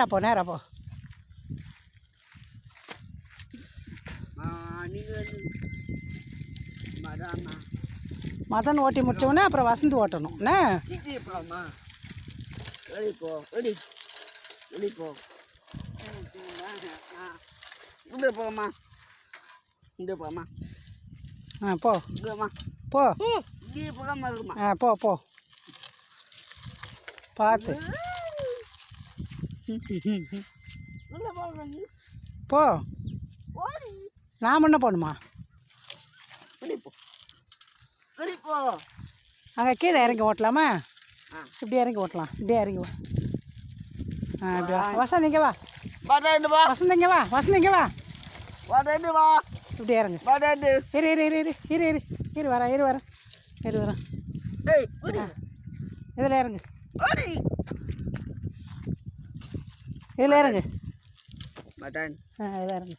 போ நேரா போ மதன் ஓட்டி முடிச்சோடனே அப்புறம் வசந்த் ஓட்டணும் என்ன போ போ போ போ பார்த்து போ நான் என்ன போகணுமா அங்கே கீழே இறங்கி ஓட்டலாமா இப்படி இறங்கி ஓட்டலாம் இப்படியே இறங்கி வா இப்படி வா வசந்த் இங்கே வா வசந்த் இங்கே வா வசந்த் இங்கே வா இப்படி இறங்கு இரு இரு இரு இரு இரு இரு வரேன் இரு வரேன் இரு வரேன் இதில் இறங்கு இதில் இறங்கு இதில் இறங்கு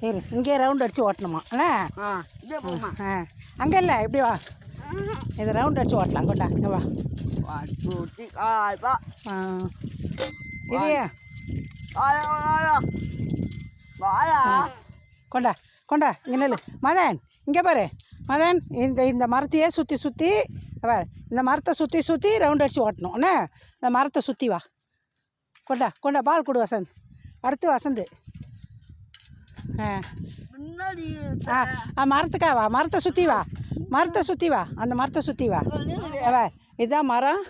இரு இங்கே ரவுண்ட் அடித்து ஓட்டணுமா அண்ணா அங்கே இல்லை இப்படி வா இது ரவுண்ட் அடித்து ஓட்டலாம் கொண்டா இங்கே வா இது கொண்டா கொண்டா இங்கே நெல் மதன் இங்கே பாரு மதன் இந்த மரத்தையே சுற்றி பாரு இந்த மரத்தை சுற்றி ரவுண்ட் அடித்து ஓட்டணும் என்ன இந்த மரத்தை சுற்றி வா கொண்டா பால் கொடு வசந்த் அடுத்து வசந்த் மரத்துக்கா வா மரத்தை சுற்றி வா அந்த மரத்தை சுற்றி வா இதுதான் மரம்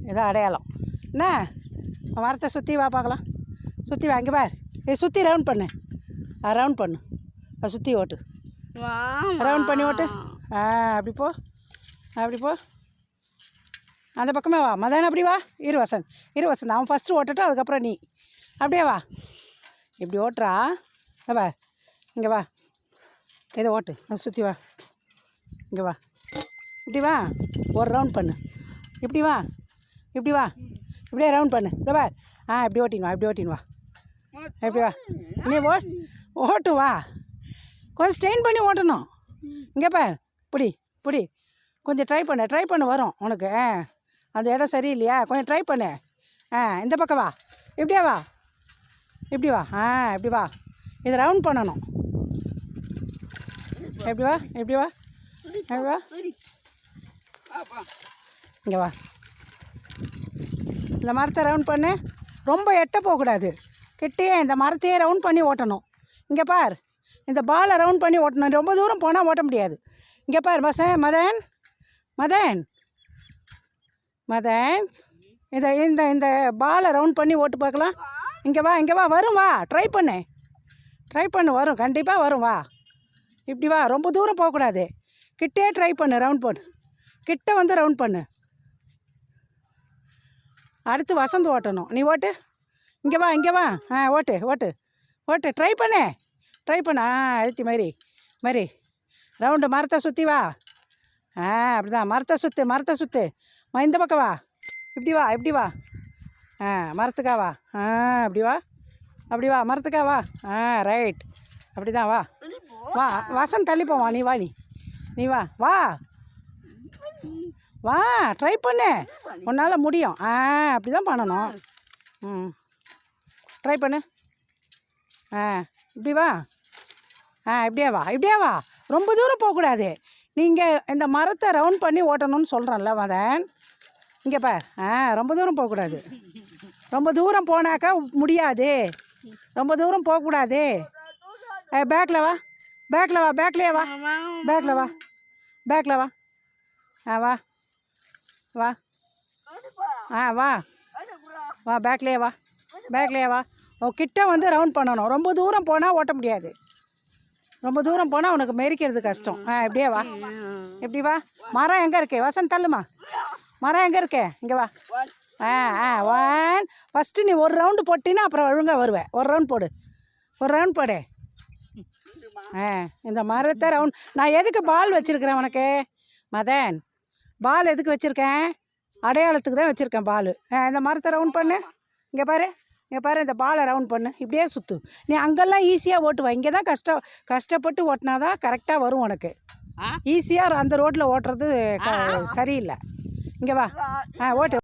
இதான் அடையாளம் என்ன மரத்தை சுற்றி வா பார்க்கலாம் சுற்றி வா இங்கே பார் இதை சுற்றி ரவுண்ட் பண்ணு ரவுண்ட் பண்ணு அதை சுற்றி ஓட்டு ரவுண்ட் பண்ணி ஓட்டு அப்படி போ அந்த பக்கமே வா மதன் அப்படி வா இரு வசந்த் அவன் ஃபஸ்ட்டு ஓட்டட்டும் அதுக்கப்புறம் நீ அப்படியே வா இப்படி ஓட்டுறா வா இங்கே வா இதை ஓட்டு சுற்றி வா இங்கே வா இப்படி வா ஒரு ரவுண்ட் பண்ணு இப்படி வா இப்படியே ரவுண்ட் பண்ணு இதை பார் இப்படி ஓட்டின்னு வா எப்படி வா நீ ஓட்டு வா கொஞ்சம் ஸ்ட்ரெயின் பண்ணி ஓட்டணும் இங்கே பார் பிடி கொஞ்சம் ட்ரை பண்ணு வரும் உனக்கு அந்த இடம் சரியில்லையா கொஞ்சம் ட்ரை பண்ணு இந்த பக்கம் வா இப்படி வா இப்படி வா இதை ரவுண்ட் பண்ணணும் எப்படி வா இங்கே வா இந்த மரத்தை ரவுண்ட் பண்ணு ரொம்ப எட்ட போகக்கூடாது கிட்டே இந்த மரத்தையே ரவுண்ட் பண்ணி ஓட்டணும் இங்கே பார் இந்த பாலை ரவுண்ட் பண்ணி ஓட்டணும் ரொம்ப தூரம் போனால் ஓட்ட முடியாது இங்கே பார் மதன் இதை இந்த பாலை ரவுண்ட் பண்ணி ஓட்டு பார்க்கலாம் இங்கே வா வரும் வா ட்ரை பண்ணு வரும் கண்டிப்பாக வரும் வா இப்படி வா ரொம்ப தூரம் போகக்கூடாது கிட்டே ட்ரை பண்ணு ரவுண்ட் பண்ணு கிட்ட வந்து ரவுண்ட் பண்ணு அடுத்து வசந்த் ஓட்டணும் நீ ஓட்டு இங்கே வா ஓட்டு ட்ரை பண்ணு அழுத்தி மாதிரி ரவுண்டு மரத்தை சுற்றி வா அப்படிதான் மரத்தை சுற்று இந்த பக்கம் வா இப்படி வா மரத்துக்கா வா அப்படி வா மரத்துக்கா வா ரைட் அப்படி தான் வா வசந்த் தள்ளி போவா நீ வா ட்ரை பண்ணு உன்னால் முடியும் அப்படி தான் பண்ணணும் ட்ரை பண்ணு இப்படி வா இப்படியே வா ரொம்ப தூரம் போகக்கூடாது நீங்கள் இந்த மரத்தை ரவுண்ட் பண்ணி ஓட்டணும்னு சொல்கிறேன்ல மதன் இங்கே பார் ரொம்ப தூரம் போகக்கூடாது ரொம்ப தூரம் போனாக்கா முடியாது ரொம்ப தூரம் போகக்கூடாது பேக்கில் வா பேக்லேயே வா பேக்கில் வா வா பேக்லேயே வா கிட்ட வந்து ரவுண்ட் பண்ணணும் ரொம்ப தூரம் போனால் ஓட்ட முடியாது ரொம்ப தூரம் போனால் உனக்கு மெரிக்கிறது கஷ்டம் இப்படியே வா இப்படி வா மரம் எங்கே இருக்கே வசந்த் தள்ளுமா மரம் எங்கே இருக்கே இங்கே வா ஃபஸ்ட்டு நீ ஒரு ரவுண்டு போட்டினா அப்புறம் ஒழுங்காக வருவேன் ஒரு ரவுண்ட் போடு இந்த மரத்தை ரவுண்ட் நான் எதுக்கு பால் வச்சுருக்கிறேன் உனக்கு மதன் பால் எதுக்கு வச்சுருக்கேன் அடையாளத்துக்கு தான் வச்சுருக்கேன் பால் இந்த மரத்தை ரவுண்ட் பண்ணு இங்கே பாரு இங்கே பாரு, இந்த பாலை ரவுண்ட் பண்ணு, இப்படியே சுற்று. நீ அங்கெல்லாம் ஈஸியாக ஓட்டுவா, இங்கே தான் கஷ்டப்பட்டு ஓட்டினா தான் கரெக்டாக வரும் உனக்கு. ஈஸியாக அந்த ரோட்டில் ஓட்டுறது சரியில்லை. இங்கே வா, ஓட்டு.